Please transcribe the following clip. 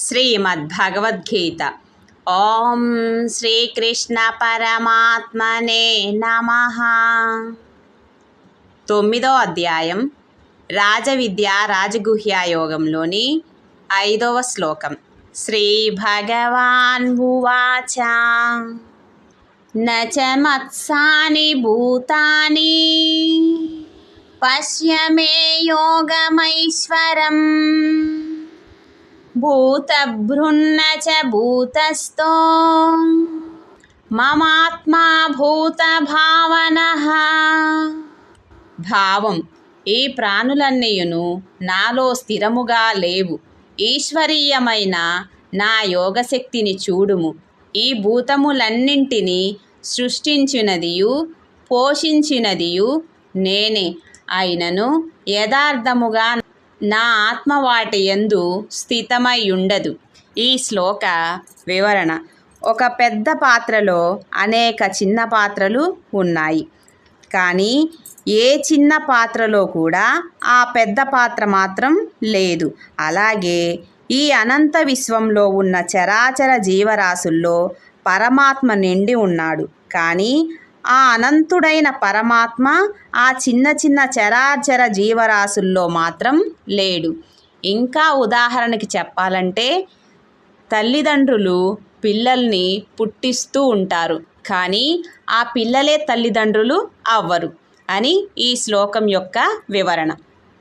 శ్రీమద్భగవద్గీత. ఓం శ్రీకృష్ణ పరమాత్మనే నమః. 9వ అధ్యాయం రాజవిద్య రాజగుహ్యయోగంలోని 5వ శ్లోకం. శ్రీ భగవాన్ ఉవాచ నచ మత్సాని భూతాని పశ్య మే యోగమైశ్వరం భూతభృన్న చ భూతస్థో మమాత్మా భూత భావనః. భావం: ఈ ప్రాణులన్నీయును నాలో స్థిరముగా లేవు. ఈశ్వరీయమైన నా యోగశక్తిని చూడుము. ఈ భూతములన్నింటినీ సృష్టించినదియు పోషించినదియు నేనే అయినను యథార్థముగా నా ఆత్మ వాటి యందు స్థితమై ఉండదు. ఈ శ్లోక వివరణ: ఒక పెద్ద పాత్రలో అనేక చిన్న పాత్రలు ఉన్నాయి, కానీ ఏ చిన్న పాత్రలో కూడా ఆ పెద్ద పాత్ర మాత్రం లేదు. అలాగే ఈ అనంత విశ్వంలో ఉన్న చరాచర జీవరాశుల్లో పరమాత్మ నిండి ఉన్నాడు, కానీ ఆ అనంతుడైన పరమాత్మ ఆ చిన్న చిన్న చరాచర జీవరాశుల్లో మాత్రం లేడు. ఇంకా ఉదాహరణకి చెప్పాలంటే, తల్లిదండ్రులు పిల్లల్ని పుట్టిస్తూ ఉంటారు, కానీ ఆ పిల్లలే తల్లిదండ్రులు అవ్వరు అని ఈ శ్లోకం యొక్క వివరణ.